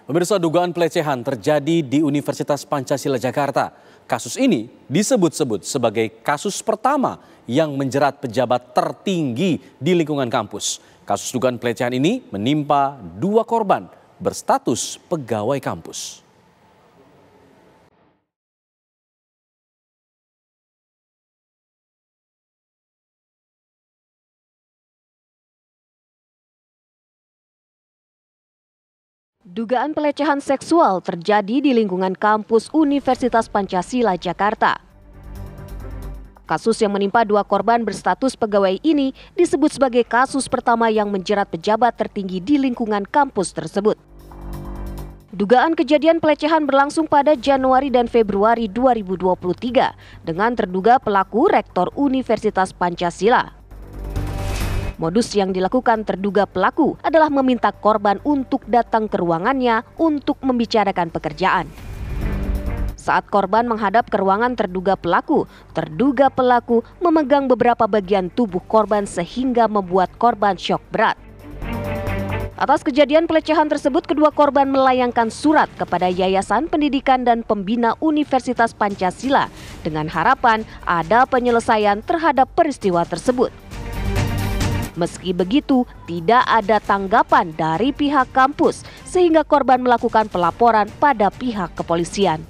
Pemirsa, dugaan pelecehan terjadi di Universitas Pancasila Jakarta. Kasus ini disebut-sebut sebagai kasus pertama yang menjerat pejabat tertinggi di lingkungan kampus. Kasus dugaan pelecehan ini menimpa 2 korban berstatus pegawai kampus. Dugaan pelecehan seksual terjadi di lingkungan kampus Universitas Pancasila Jakarta. Kasus yang menimpa 2 korban berstatus pegawai ini disebut sebagai kasus pertama yang menjerat pejabat tertinggi di lingkungan kampus tersebut. Dugaan kejadian pelecehan berlangsung pada Januari dan Februari 2023 dengan terduga pelaku Rektor Universitas Pancasila. Modus yang dilakukan terduga pelaku adalah meminta korban untuk datang ke ruangannya untuk membicarakan pekerjaan. Saat korban menghadap ke ruangan terduga pelaku memegang beberapa bagian tubuh korban sehingga membuat korban syok berat. Atas kejadian pelecehan tersebut, kedua korban melayangkan surat kepada Yayasan Pendidikan dan Pembina Universitas Pancasila dengan harapan ada penyelesaian terhadap peristiwa tersebut. Meski begitu, tidak ada tanggapan dari pihak kampus sehingga korban melakukan pelaporan pada pihak kepolisian.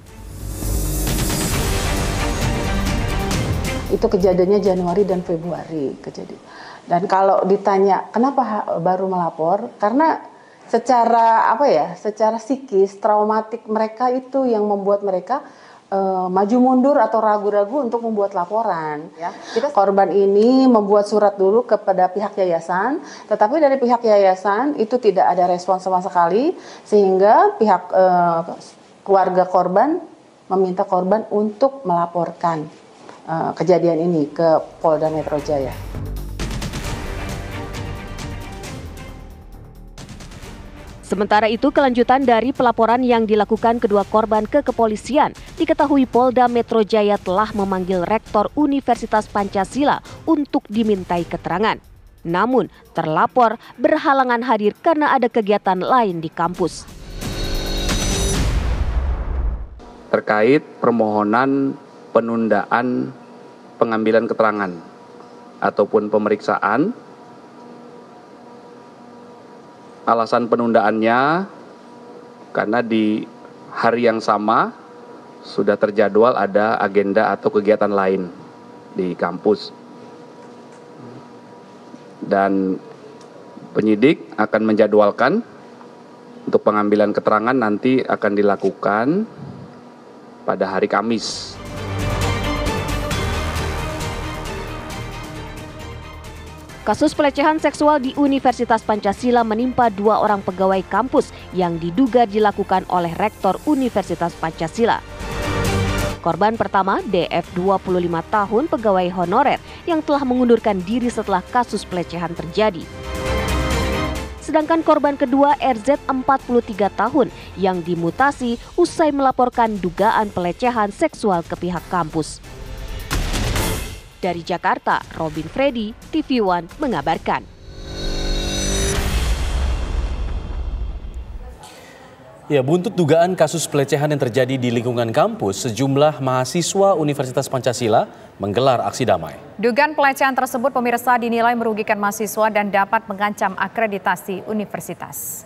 Itu kejadiannya Januari dan Februari kejadian. Dan kalau ditanya kenapa baru melapor, karena secara secara psikis traumatik mereka itu yang membuat mereka maju mundur atau ragu-ragu untuk membuat laporan. Ya. Korban ini membuat surat dulu kepada pihak yayasan, tetapi dari pihak yayasan itu tidak ada respon sama sekali, sehingga pihak keluarga korban meminta korban untuk melaporkan kejadian ini ke Polda Metro Jaya. Sementara itu, kelanjutan dari pelaporan yang dilakukan kedua korban ke kepolisian, diketahui Polda Metro Jaya telah memanggil Rektor Universitas Pancasila untuk dimintai keterangan. Namun, terlapor berhalangan hadir karena ada kegiatan lain di kampus. Terkait permohonan penundaan pengambilan keterangan ataupun pemeriksaan, alasan penundaannya karena di hari yang sama sudah terjadwal ada agenda atau kegiatan lain di kampus. Dan penyidik akan menjadwalkan untuk pengambilan keterangan nanti akan dilakukan pada hari Kamis. Kasus pelecehan seksual di Universitas Pancasila menimpa 2 orang pegawai kampus yang diduga dilakukan oleh Rektor Universitas Pancasila. Korban pertama, DF 25 tahun pegawai honorer yang telah mengundurkan diri setelah kasus pelecehan terjadi. Sedangkan korban kedua, RZ 43 tahun yang dimutasi usai melaporkan dugaan pelecehan seksual ke pihak kampus. Dari Jakarta, Robin Freddy, TV One mengabarkan. Ya, buntut dugaan kasus pelecehan yang terjadi di lingkungan kampus, sejumlah mahasiswa Universitas Pancasila menggelar aksi damai. Dugaan pelecehan tersebut, pemirsa, dinilai merugikan mahasiswa dan dapat mengancam akreditasi universitas.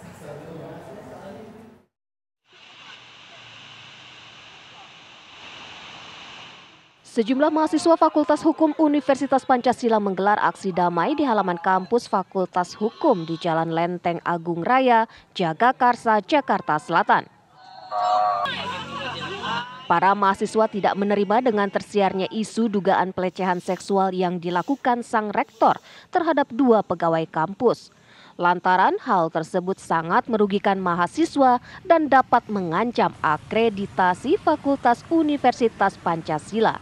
Sejumlah mahasiswa Fakultas Hukum Universitas Pancasila menggelar aksi damai di halaman kampus Fakultas Hukum di Jalan Lenteng Agung Raya, Jagakarsa, Jakarta Selatan. Para mahasiswa tidak menerima dengan tersiarnya isu dugaan pelecehan seksual yang dilakukan sang rektor terhadap 2 pegawai kampus. Lantaran hal tersebut sangat merugikan mahasiswa dan dapat mengancam akreditasi Fakultas Universitas Pancasila.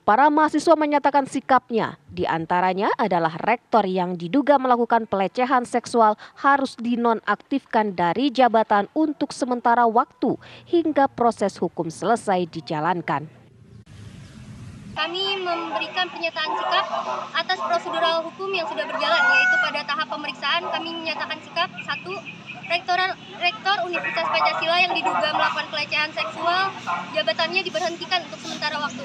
Para mahasiswa menyatakan sikapnya, diantaranya adalah rektor yang diduga melakukan pelecehan seksual harus dinonaktifkan dari jabatan untuk sementara waktu hingga proses hukum selesai dijalankan. kami memberikan pernyataan sikap atas prosedural hukum yang sudah berjalan, yaitu pada tahap pemeriksaan kami menyatakan sikap 1. Rektor Universitas Pancasila yang diduga melakukan pelecehan seksual, jabatannya diberhentikan untuk sementara waktu.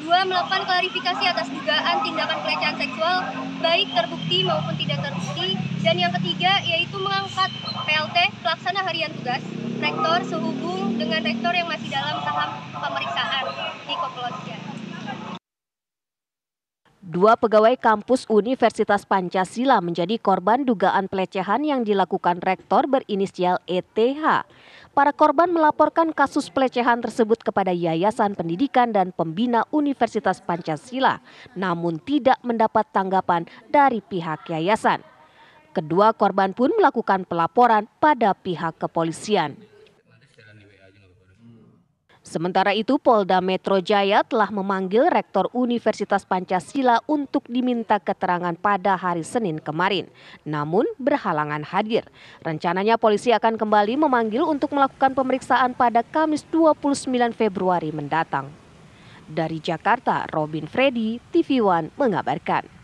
2. Melakukan klarifikasi atas dugaan tindakan pelecehan seksual, baik terbukti maupun tidak terbukti. Dan yang ketiga, yaitu mengangkat PLT, pelaksana harian tugas, rektor sehubung dengan rektor yang masih dalam tahap pemeriksaan di kepolisian. 2 pegawai kampus Universitas Pancasila menjadi korban dugaan pelecehan yang dilakukan rektor berinisial ETH. Para korban melaporkan kasus pelecehan tersebut kepada Yayasan Pendidikan dan Pembina Universitas Pancasila, namun tidak mendapat tanggapan dari pihak yayasan. Kedua korban pun melakukan pelaporan pada pihak kepolisian. Sementara itu, Polda Metro Jaya telah memanggil Rektor Universitas Pancasila untuk diminta keterangan pada hari Senin kemarin, namun berhalangan hadir. Rencananya polisi akan kembali memanggil untuk melakukan pemeriksaan pada Kamis 29 Februari mendatang. Dari Jakarta, Robin Freddy, TV One mengabarkan.